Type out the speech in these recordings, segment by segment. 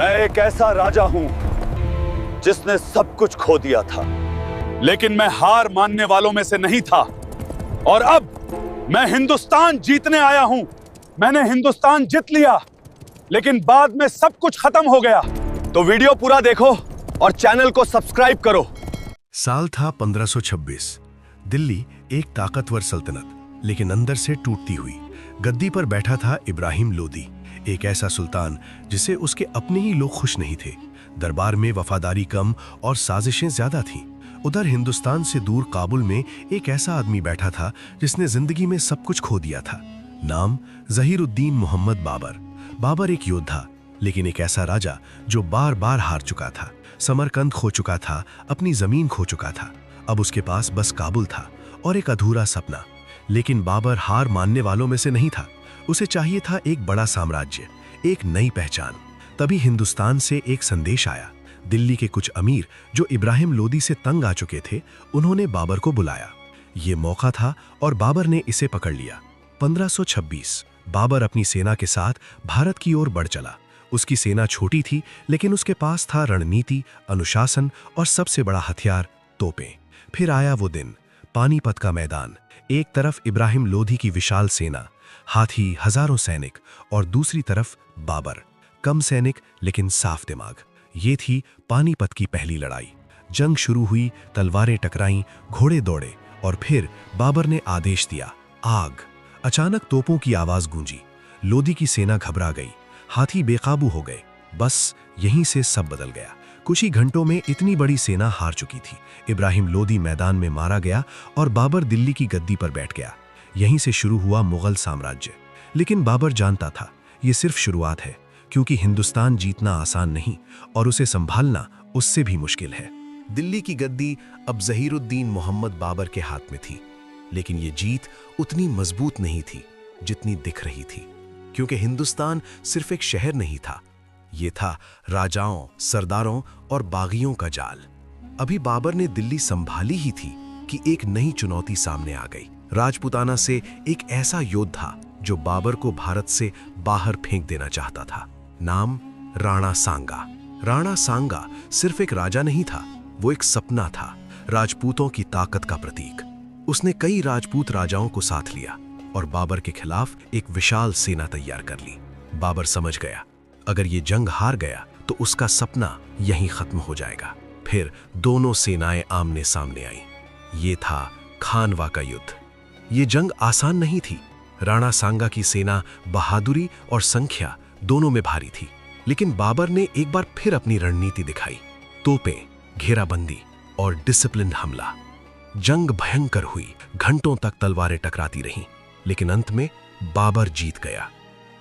मैं एक ऐसा राजा हूं जिसने सब कुछ खो दिया था, लेकिन मैं हार मानने वालों में से नहीं था। और अब मैं हिंदुस्तान जीतने आया हूं। मैंने हिंदुस्तान जीत लिया, लेकिन बाद में सब कुछ खत्म हो गया। तो वीडियो पूरा देखो और चैनल को सब्सक्राइब करो। साल था 1526। दिल्ली एक ताकतवर सल्तनत, लेकिन अंदर से टूटती हुई। गद्दी पर बैठा था इब्राहिम लोदी, एक ऐसा सुल्तान जिसे उसके अपने ही लोग खुश नहीं थे। दरबार में वफादारी कम और साजिशें ज्यादा थीं। उधर हिंदुस्तान से दूर काबुल में एक ऐसा आदमी बैठा था जिसने जिंदगी में सब कुछ खो दिया था। नाम ज़हीरुद्दीन मोहम्मद बाबर। बाबर एक योद्धा, लेकिन एक ऐसा राजा जो बार बार हार चुका था। समरकंद खो चुका था, अपनी जमीन खो चुका था। अब उसके पास बस काबुल था और एक अधूरा सपना। लेकिन बाबर हार मानने वालों में से नहीं था। उसे चाहिए था एक बड़ा साम्राज्य, एक नई पहचान। तभी हिंदुस्तान से एक संदेश आया। दिल्ली के कुछ अमीर जो इब्राहिम लोदी से तंग आ चुके थे, उन्होंने बाबर को बुलाया। ये मौका था और बाबर ने इसे पकड़ लिया। 1526 बाबर अपनी सेना के साथ भारत की ओर बढ़ चला। उसकी सेना छोटी थी, लेकिन उसके पास था रणनीति, अनुशासन और सबसे बड़ा हथियार, तोपें। फिर आया वो दिन, पानीपत का मैदान। एक तरफ इब्राहिम लोदी की विशाल सेना, हाथी, हजारों सैनिक, और दूसरी तरफ बाबर, कम सैनिक लेकिन साफ दिमाग। ये थी पानीपत की पहली लड़ाई। जंग शुरू हुई, तलवारें टकराईं, घोड़े दौड़े, और फिर बाबर ने आदेश दिया, आग। अचानक तोपों की आवाज गूंजी। लोदी की सेना घबरा गई, हाथी बेकाबू हो गए। बस यहीं से सब बदल गया। कुछ ही घंटों में इतनी बड़ी सेना हार चुकी थी। इब्राहिम लोदी मैदान में मारा गया और बाबर दिल्ली की गद्दी पर बैठ गया। यहीं से शुरू हुआ मुगल साम्राज्य। लेकिन बाबर जानता था ये सिर्फ शुरुआत है, क्योंकि हिंदुस्तान जीतना आसान नहीं और उसे संभालना उससे भी मुश्किल है। दिल्ली की गद्दी अब ज़हीरुद्दीन मोहम्मद बाबर के हाथ में थी, लेकिन ये जीत उतनी मजबूत नहीं थी जितनी दिख रही थी, क्योंकि हिंदुस्तान सिर्फ एक शहर नहीं था, ये था राजाओं, सरदारों और बागियों का जाल। अभी बाबर ने दिल्ली संभाली ही थी कि एक नई चुनौती सामने आ गई। राजपूताना से एक ऐसा योद्धा जो बाबर को भारत से बाहर फेंक देना चाहता था। नाम राणा सांगा। राणा सांगा सिर्फ एक राजा नहीं था, वो एक सपना था, राजपूतों की ताकत का प्रतीक। उसने कई राजपूत राजाओं को साथ लिया और बाबर के खिलाफ एक विशाल सेना तैयार कर ली। बाबर समझ गया, अगर ये जंग हार गया तो उसका सपना यहीं खत्म हो जाएगा। फिर दोनों सेनाएं आमने सामने आईं। ये था खानवा का युद्ध। ये जंग आसान नहीं थी। राणा सांगा की सेना बहादुरी और संख्या दोनों में भारी थी, लेकिन बाबर ने एक बार फिर अपनी रणनीति दिखाई। तोपें, घेराबंदी और डिसिप्लिन हमला। जंग भयंकर हुई, घंटों तक तलवारें टकराती रहीं, लेकिन अंत में बाबर जीत गया।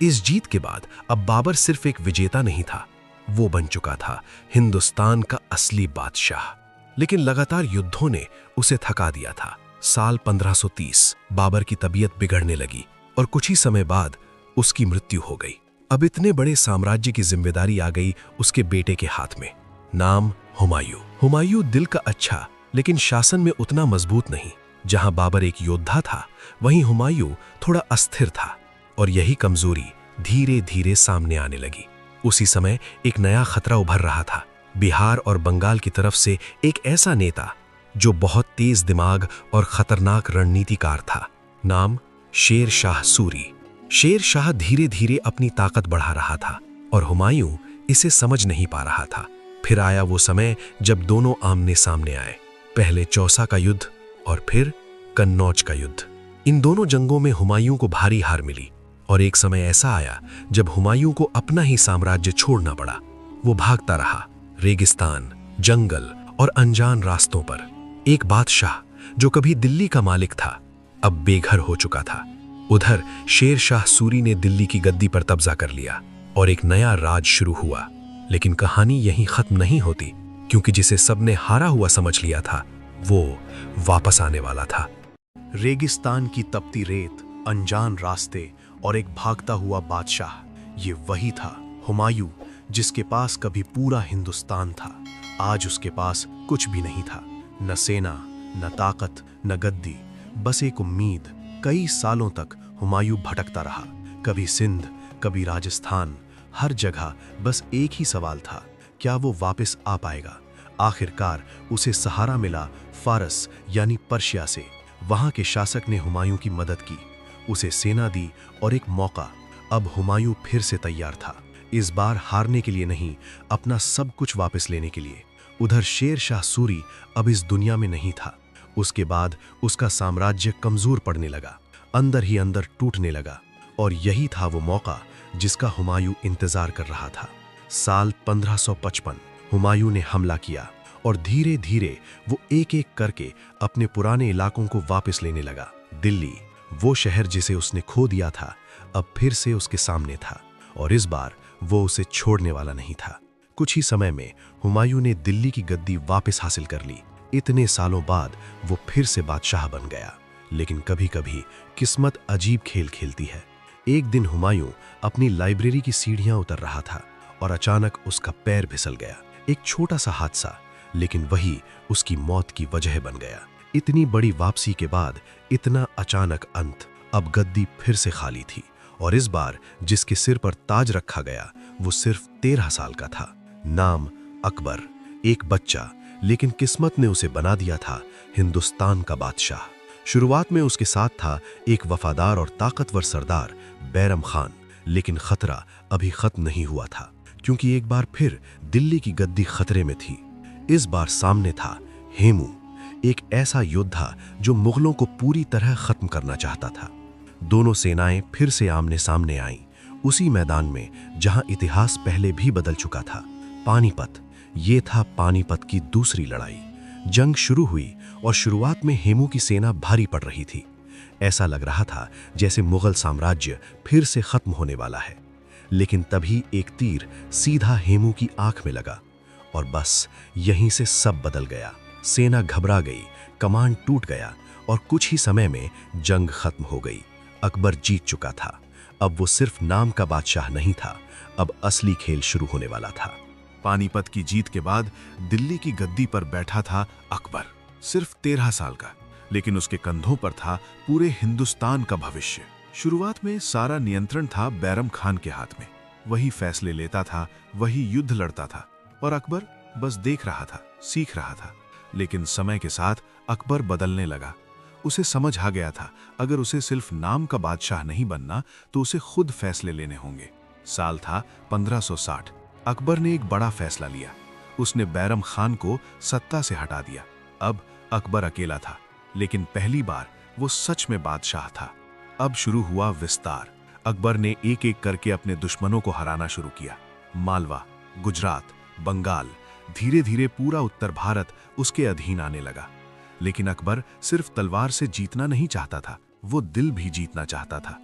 इस जीत के बाद अब बाबर सिर्फ एक विजेता नहीं था, वो बन चुका था हिंदुस्तान का असली बादशाह। लेकिन लगातार युद्धों ने उसे थका दिया था। साल 1530 बाबर की तबीयत बिगड़ने लगी और कुछ ही समय बाद उसकी मृत्यु हो गई। अब इतने बड़े साम्राज्य की जिम्मेदारी आ गई उसके बेटे के हाथ में। नाम हुमायूं। हुमायूं दिल का अच्छा, लेकिन शासन में उतना मजबूत नहीं। जहां बाबर एक योद्धा था, वहीं हुमायूं थोड़ा अस्थिर था, और यही कमजोरी धीरे धीरे सामने आने लगी। उसी समय एक नया खतरा उभर रहा था। बिहार और बंगाल की तरफ से एक ऐसा नेता जो बहुत तेज दिमाग और खतरनाक रणनीतिकार था। नाम शेर शाह सूरी। शेर शाह धीरे धीरे अपनी ताकत बढ़ा रहा था और हुमायूं इसे समझ नहीं पा रहा था। फिर आया वो समय जब दोनों आमने सामने आए। पहले चौसा का युद्ध और फिर कन्नौज का युद्ध। इन दोनों जंगों में हुमायूं को भारी हार मिली, और एक समय ऐसा आया जब हुमायूं को अपना ही साम्राज्य छोड़ना पड़ा। वो भागता रहा, रेगिस्तान, जंगल और अनजान रास्तों पर। एक बादशाह जो कभी दिल्ली का मालिक था, अब बेघर हो चुका था। उधर शेर शाह सूरी ने दिल्ली की गद्दी पर कब्जा कर लिया और एक नया राज शुरू हुआ। लेकिन कहानी यहीं खत्म नहीं होती, क्योंकि जिसे सबने हारा हुआ समझ लिया था, वो वापस आने वाला था। रेगिस्तान की तपती रेत, अनजान रास्ते और एक भागता हुआ बादशाह, ये वही था हुमायूं, जिसके पास कभी पूरा हिंदुस्तान था। आज उसके पास कुछ भी नहीं था, न सेना, न ताकत, न गद्दी, बस एक उम्मीद। कई सालों तक हुमायूं भटकता रहा, कभी सिंध, कभी राजस्थान, हर जगह बस एक ही सवाल था, क्या वो वापस आ पाएगा? आखिरकार उसे सहारा मिला फारस यानी पर्शिया से। वहां के शासक ने हुमायूं की मदद की, उसे सेना दी और एक मौका। अब हुमायूं फिर से तैयार था, इस बार हारने के लिए नहीं, अपना सब कुछ वापस लेने के लिए। उधर शेर शाह सूरी अब इस दुनिया में नहीं था। उसके बाद उसका साम्राज्य कमजोर पड़ने लगा, अंदर ही अंदर टूटने लगा। और यही था वो मौका जिसका हुमायूं इंतजार कर रहा था। साल 1555 हुमायूं ने हमला किया और धीरे धीरे वो एक एक करके अपने पुराने इलाकों को वापस लेने लगा। दिल्ली, वो शहर जिसे उसने खो दिया था, अब फिर से उसके सामने था और इस बार वो उसे छोड़ने वाला नहीं था। कुछ ही समय में हुमायूं ने दिल्ली की गद्दी वापस हासिल कर ली। इतने सालों बाद वो फिर से बादशाह बन गया। लेकिन कभी कभी किस्मत अजीब खेल खेलती है। एक दिन हुमायूं अपनी लाइब्रेरी की सीढ़ियां उतर रहा था और अचानक उसका पैर फिसल गया। एक छोटा सा हादसा, लेकिन वही उसकी मौत की वजह बन गया। इतनी बड़ी वापसी के बाद इतना अचानक अंत। अब गद्दी फिर से खाली थी और इस बार जिसके सिर पर ताज रखा गया वो सिर्फ 13 साल का था। नाम अकबर, एक बच्चा, लेकिन किस्मत ने उसे बना दिया था हिंदुस्तान का बादशाह। शुरुआत में उसके साथ था एक वफादार और ताकतवर सरदार बैरम खान, लेकिन खतरा अभी खत्म नहीं हुआ था, क्योंकि एक बार फिर दिल्ली की गद्दी खतरे में थी। इस बार सामने था हेमू, एक ऐसा योद्धा जो मुगलों को पूरी तरह खत्म करना चाहता था। दोनों सेनाएं फिर से आमने सामने आईं, उसी मैदान में जहां इतिहास पहले भी बदल चुका था। पानीपत, ये था पानीपत की दूसरी लड़ाई। जंग शुरू हुई और शुरुआत में हेमू की सेना भारी पड़ रही थी। ऐसा लग रहा था जैसे मुगल साम्राज्य फिर से खत्म होने वाला है। लेकिन तभी एक तीर सीधा हेमू की आंख में लगा और बस यहीं से सब बदल गया। सेना घबरा गई, कमांड टूट गया और कुछ ही समय में जंग खत्म हो गई। अकबर जीत चुका था। अब वो सिर्फ नाम का बादशाह नहीं था, अब असली खेल शुरू होने वाला था। पानीपत की जीत के बाद दिल्ली की गद्दी पर बैठा था अकबर, सिर्फ 13 साल का, लेकिन उसके कंधों पर था पूरे हिंदुस्तान का भविष्य। शुरुआत में सारा नियंत्रण था बैरम खान के हाथ में। वही फैसले लेता था, वही युद्ध लड़ता था और अकबर बस देख रहा था, सीख रहा था। लेकिन समय के साथ अकबर बदलने लगा। उसे समझ आ गया था, अगर उसे सिर्फ नाम का बादशाह नहीं बनना तो उसे खुद फैसले लेने होंगे। साल था 1560। अकबर ने एक बड़ा फैसला लिया। उसने बैरम खान को सत्ता से हटा दिया। अब अकबर अकेला था, लेकिन पहली बार वो सच में बादशाह था। अब शुरू हुआ विस्तार। अकबर ने एक एक करके अपने दुश्मनों को हराना शुरू किया। मालवा, गुजरात, बंगाल, धीरे धीरे पूरा उत्तर भारत उसके अधीन आने लगा। लेकिन अकबर सिर्फ तलवार से जीतना नहीं चाहता था, वो दिल भी जीतना चाहता था।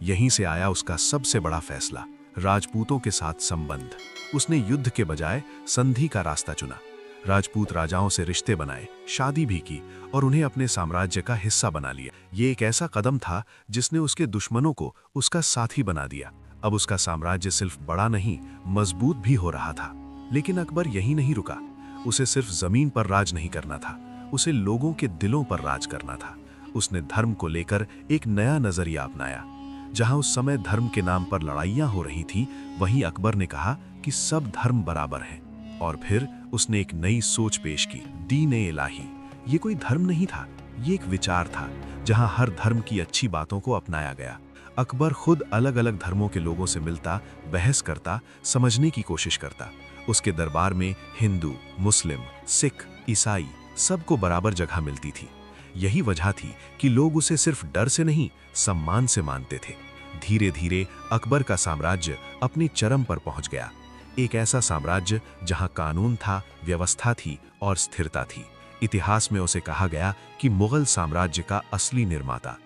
यहीं से आया उसका सबसे बड़ा फैसला, राजपूतों के साथ संबंध। उसने युद्ध के बजाय संधि का रास्ता चुना। राजपूत राजाओं से रिश्ते बनाए, शादी भी की और उन्हें अपने साम्राज्य का हिस्सा बना लिया। ये एक ऐसा कदम था जिसने उसके दुश्मनों को उसका साथी बना दिया। अब उसका साम्राज्य सिर्फ बड़ा नहीं, मजबूत भी हो रहा था। लेकिन अकबर यही नहीं रुका। उसे सिर्फ जमीन पर राज नहीं करना था, उसे लोगों के दिलों पर राज करना था। उसने धर्म को लेकर एक नया नजरिया अपनाया। जहां उस समय धर्म के नाम पर लड़ाइयां हो रही थीं, वहीं अकबर ने कहा कि सब धर्म बराबर हैं। और फिर उसने एक नई सोच पेश की, दीन-ए-इलाही। ये कोई धर्म नहीं था, ये एक विचार था जहां हर धर्म की अच्छी बातों को अपनाया गया। अकबर खुद अलग अलग धर्मों के लोगों से मिलता, बहस करता, समझने की कोशिश करता। उसके दरबार में हिंदू, मुस्लिम, सिख, ईसाई सबको बराबर जगह मिलती थी। यही वजह थी कि लोग उसे सिर्फ डर से नहीं, सम्मान से मानते थे। धीरे धीरे अकबर का साम्राज्य अपनी चरम पर पहुंच गया। एक ऐसा साम्राज्य जहां कानून था, व्यवस्था थी और स्थिरता थी। इतिहास में उसे कहा गया कि मुगल साम्राज्य का असली निर्माता।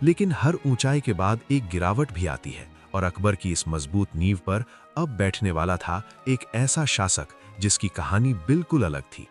लेकिन हर ऊंचाई के बाद एक गिरावट भी आती है और अकबर की इस मजबूत नींव पर अब बैठने वाला था एक ऐसा शासक जिसकी कहानी बिल्कुल अलग थी।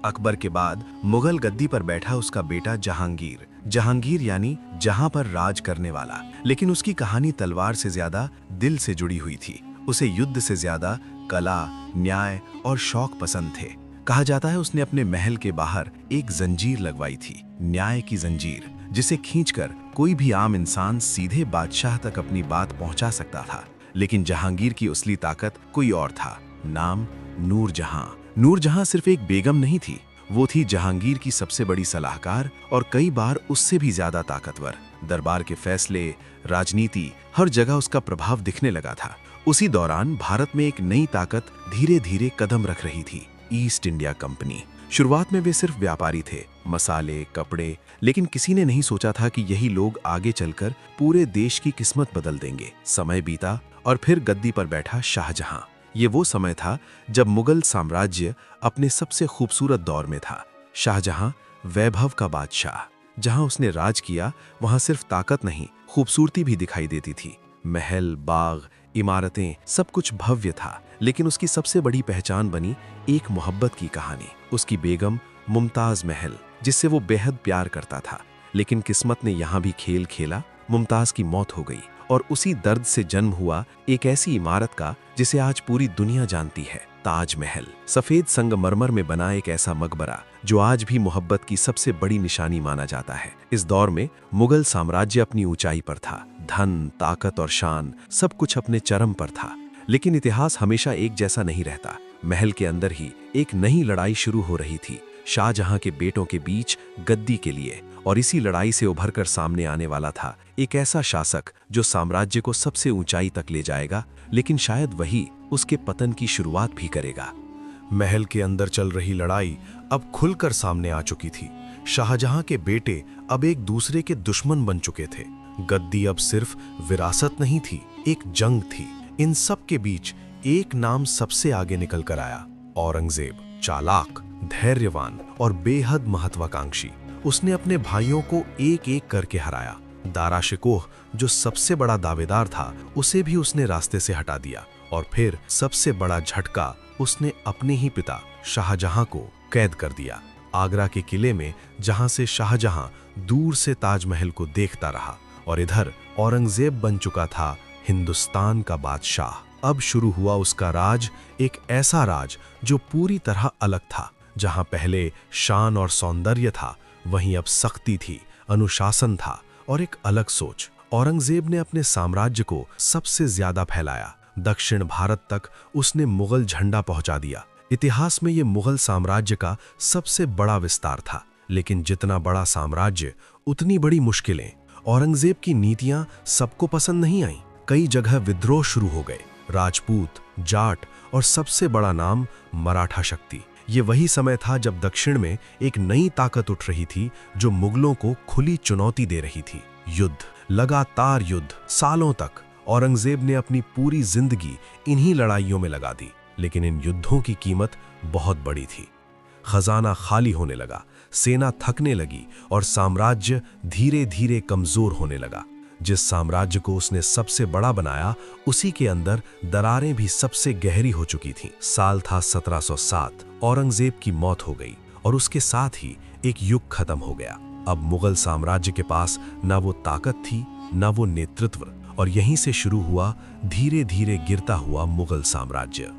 अकबर के बाद मुगल गद्दी पर बैठा उसका बेटा जहांगीर। जहांगीर यानी जहां पर राज करने वाला। लेकिन उसकी कहानी तलवार से ज्यादा दिल से जुड़ी हुई थी। उसे युद्ध से ज्यादा कला, न्याय और शौक पसंद थे। कहा जाता है उसने अपने महल के बाहर एक जंजीर लगवाई थी, न्याय की जंजीर, जिसे खींचकर कोई भी आम इंसान सीधे बादशाह तक अपनी बात पहुंचा सकता था। लेकिन जहांगीर की असली ताकत कोई और था। नाम नूरजहां। नूरजहां सिर्फ एक बेगम नहीं थी, वो थी जहांगीर की सबसे बड़ी सलाहकार और कई बार उससे भी ज्यादा ताकतवर। दरबार के फैसले, राजनीति, हर जगह उसका प्रभाव दिखने लगा था। उसी दौरान भारत में एक नई ताकत धीरे धीरे कदम रख रही थी, ईस्ट इंडिया कंपनी। शुरुआत में वे सिर्फ व्यापारी थे, मसाले, कपड़े, लेकिन किसी ने नहीं सोचा था कि यही लोग आगे चलकर पूरे देश की किस्मत बदल देंगे। समय बीता और फिर गद्दी पर बैठा शाहजहां। ये वो समय था जब मुगल साम्राज्य अपने सबसे खूबसूरत दौर में था। शाहजहां वैभव का बादशाह। जहां उसने राज किया वहां सिर्फ ताकत नहीं, खूबसूरती भी दिखाई देती थी। महल, बाग, इमारतें, सब कुछ भव्य था। लेकिन उसकी सबसे बड़ी पहचान बनी एक मोहब्बत की कहानी। उसकी बेगम मुमताज महल, जिससे वो बेहद प्यार करता था। लेकिन किस्मत ने यहाँ भी खेल खेला। मुमताज की मौत हो गई और उसी दर्द से जन्म हुआ एक ऐसी इमारत का जिसे आज पूरी दुनिया जानती है, ताजमहल। सफेद संगमरमर में बना एक ऐसा मकबरा जो आज भी मोहब्बत की सबसे बड़ी निशानी माना जाता है। इस दौर में मुगल साम्राज्य अपनी ऊंचाई पर था। धन, ताकत और शान, सब कुछ अपने चरम पर था। लेकिन इतिहास हमेशा एक जैसा नहीं रहता। महल के अंदर ही एक नई लड़ाई शुरू हो रही थी, शाहजहां के बेटों के बीच गद्दी के लिए। और इसी लड़ाई से उभरकर सामने आने वाला था एक ऐसा शासक जो साम्राज्य को सबसे ऊंचाई तक ले जाएगा, लेकिन शायद वही उसके पतन की शुरुआत भी करेगा। महल के अंदर चल रही लड़ाई अब खुलकर सामने आ चुकी थी। शाहजहां के बेटे अब एक दूसरे के दुश्मन बन चुके थे। गद्दी अब सिर्फ विरासत नहीं थी, एक जंग थी। इन सब के बीच एक नाम सबसे आगे निकल कर आया, औरंगजेब। चालाक, धैर्यवान और बेहद महत्वाकांक्षी। उसने अपने भाइयों को एक एक करके हराया। दारा शिकोह, जो सबसे बड़ा दावेदार था, उसे भी उसने रास्ते से हटा दिया। और फिर सबसे बड़ा झटका, उसने अपने ही पिता शाहजहां को कैद कर दिया। आगरा के किले में, जहां से शाहजहां दूर से ताजमहल को देखता रहा। और इधर औरंगजेब बन चुका था हिंदुस्तान का बादशाह। अब शुरू हुआ उसका राज, एक ऐसा राज जो पूरी तरह अलग था। जहां पहले शान और सौंदर्य था, वहीं अब सख्ती थी, अनुशासन था और एक अलग सोच। औरंगजेब ने अपने साम्राज्य को सबसे ज्यादा फैलाया। दक्षिण भारत तक उसने मुगल झंडा पहुंचा दिया। इतिहास में यह मुगल साम्राज्य का सबसे बड़ा विस्तार था। लेकिन जितना बड़ा साम्राज्य, उतनी बड़ी मुश्किलें। औरंगजेब की नीतियां सबको पसंद नहीं आईं। कई जगह विद्रोह शुरू हो गए। राजपूत, जाट और सबसे बड़ा नाम मराठा शक्ति। ये वही समय था जब दक्षिण में एक नई ताकत उठ रही थी जो मुगलों को खुली चुनौती दे रही थी। युद्ध, लगातार युद्ध, सालों तक। औरंगजेब ने अपनी पूरी जिंदगी इन्हीं लड़ाइयों में लगा दी। लेकिन इन युद्धों की कीमत बहुत बड़ी थी। खजाना खाली होने लगा, सेना थकने लगी और साम्राज्य धीरे धीरे कमजोर होने लगा। जिस साम्राज्य को उसने सबसे बड़ा बनाया, उसी के अंदर दरारें भी सबसे गहरी हो चुकी थीं। साल था 1707। औरंगजेब की मौत हो गई और उसके साथ ही एक युग खत्म हो गया। अब मुगल साम्राज्य के पास न वो ताकत थी, न वो नेतृत्व। और यहीं से शुरू हुआ धीरे धीरे गिरता हुआ मुगल साम्राज्य।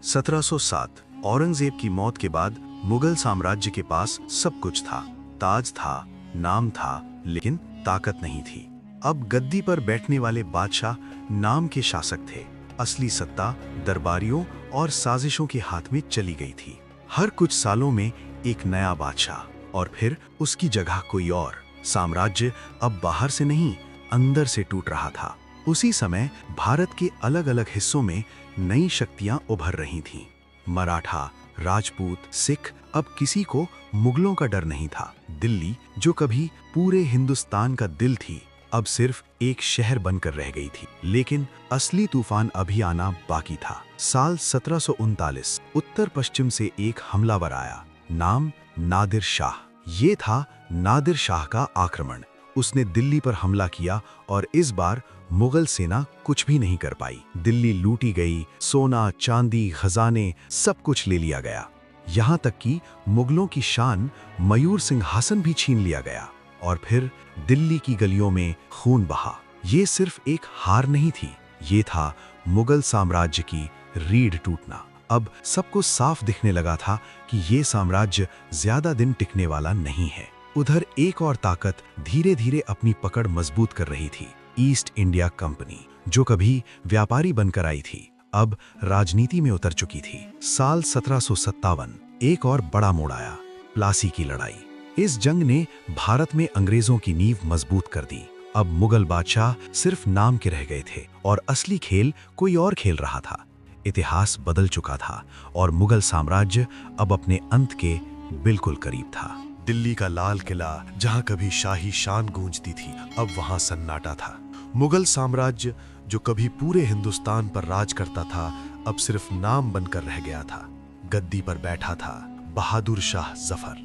1707 औरंगजेब की मौत के बाद मुगल साम्राज्य के पास सब कुछ था। ताज था, नाम था, लेकिन ताकत नहीं थी। अब गद्दी पर बैठने वाले बादशाह नाम के शासक थे। असली सत्ता दरबारियों और साजिशों के हाथ में चली गई थी। हर कुछ सालों में एक नया बादशाह और फिर उसकी जगह कोई और। साम्राज्य अब बाहर से नहीं, अंदर से टूट रहा था। उसी समय भारत के अलग अलग हिस्सों में नई शक्तियां उभर रही थीं। मराठा, राजपूत, सिख, अब किसी को मुगलों का डर नहीं था। दिल्ली, जो कभी पूरे हिंदुस्तान का दिल थी, अब सिर्फ एक शहर बनकर रह गई थी। लेकिन असली तूफान अभी आना बाकी था। साल 1739 उत्तर पश्चिम से एक हमलावर आया। नाम नादिर शाह। ये था नादिर शाह का आक्रमण। उसने दिल्ली पर हमला किया और इस बार मुगल सेना कुछ भी नहीं कर पाई। दिल्ली लूटी गई, सोना, चांदी, खजाने सब कुछ ले लिया गया। यहाँ तक कि मुगलों की शान मयूर सिंहासन भी छीन लिया गया। और फिर दिल्ली की गलियों में खून बहा। ये सिर्फ एक हार नहीं थी, ये था मुगल साम्राज्य की रीढ़ टूटना। अब सबको साफ दिखने लगा था कि ये साम्राज्य ज्यादा दिन टिकने वाला नहीं है। उधर एक और ताकत धीरे धीरे अपनी पकड़ मजबूत कर रही थी, ईस्ट इंडिया कंपनी। जो कभी व्यापारी बनकर आई थी, अब राजनीति में उतर चुकी थी। साल 1757 एक और बड़ा मोड़ आया, प्लासी की लड़ाई। इस जंग ने भारत में अंग्रेजों की नींव मजबूत कर दी। अब मुगल बादशाह सिर्फ नाम के रह गए थे और असली खेल कोई और खेल रहा था। इतिहास बदल चुका था और मुगल साम्राज्य अब अपने अंत के बिल्कुल करीब था। दिल्ली का लाल किला, जहां कभी शाही शान गूंजती थी, अब वहां सन्नाटा था। मुगल साम्राज्य जो कभी पूरे हिंदुस्तान पर राज करता था, अब सिर्फ नाम बनकर रह गया था। गद्दी पर बैठा था बहादुर शाह जफर,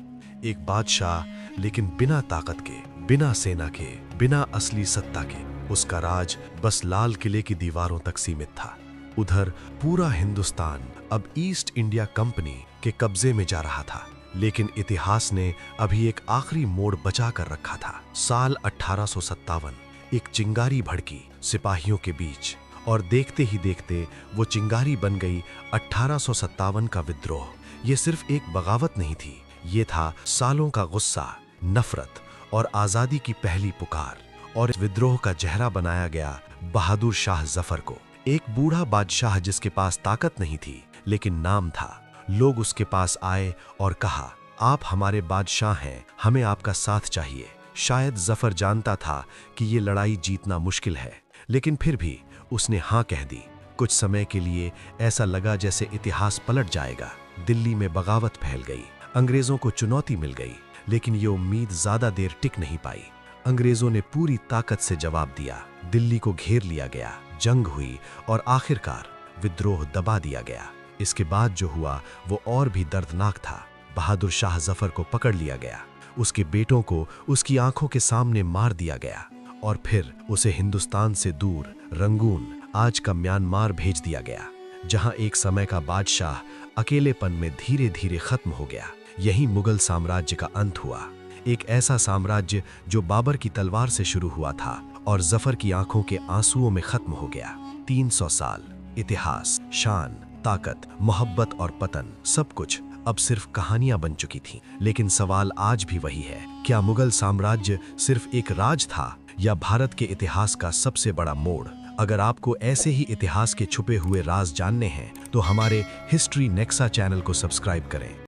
एक बादशाह लेकिन बिना ताकत के, बिना सेना के, बिना असली सत्ता के। उसका राज बस लाल किले की दीवारों तक सीमित था। उधर पूरा हिंदुस्तान अब ईस्ट इंडिया कंपनी के कब्जे में जा रहा था। लेकिन इतिहास ने अभी एक आखिरी मोड़ बचा कर रखा था। साल 1857 एक चिंगारी भड़की सिपाहियों के बीच, और देखते ही देखते वो चिंगारी बन गई 1857 का विद्रोह। ये सिर्फ एक बगावत नहीं थी, ये था सालों का गुस्सा, नफरत और आजादी की पहली पुकार। और इस विद्रोह का चेहरा बनाया गया बहादुर शाह जफर को, एक बूढ़ा बादशाह जिसके पास ताकत नहीं थी लेकिन नाम था। लोग उसके पास आए और कहा, आप हमारे बादशाह हैं, हमें आपका साथ चाहिए। शायद जफर जानता था कि ये लड़ाई जीतना मुश्किल है, लेकिन फिर भी उसने हाँ कह दी। कुछ समय के लिए ऐसा लगा जैसे इतिहास पलट जाएगा। दिल्ली में बगावत फैल गई, अंग्रेजों को चुनौती मिल गई, लेकिन ये उम्मीद ज्यादा देर टिक नहीं पाई। अंग्रेजों ने पूरी ताकत से जवाब दिया, दिल्ली को घेर लिया गया, जंग हुई और आखिरकार विद्रोह दबा दिया गया। इसके बाद जो हुआ वो और भी दर्दनाक था। बहादुर शाह जफर को पकड़ लिया गया, उसके बेटों को उसकी आंखों के सामने मार दिया गया और फिर उसे हिंदुस्तान से दूर रंगून, आज का म्यांमार, भेज दिया गया, जहां एक समय का बादशाह अकेलेपन में धीरे धीरे खत्म हो गया। यही मुगल साम्राज्य का अंत हुआ। एक ऐसा साम्राज्य जो बाबर की तलवार से शुरू हुआ था और जफर की आंखों के आंसुओं में खत्म हो गया। 300 साल, इतिहास, शान, ताकत, मोहब्बत और पतन, सब कुछ अब सिर्फ कहानियां बन चुकी थीं। लेकिन सवाल आज भी वही है, क्या मुगल साम्राज्य सिर्फ एक राज था या भारत के इतिहास का सबसे बड़ा मोड़? अगर आपको ऐसे ही इतिहास के छुपे हुए राज जानने हैं तो हमारे हिस्ट्री नेक्सा चैनल को सब्सक्राइब करें।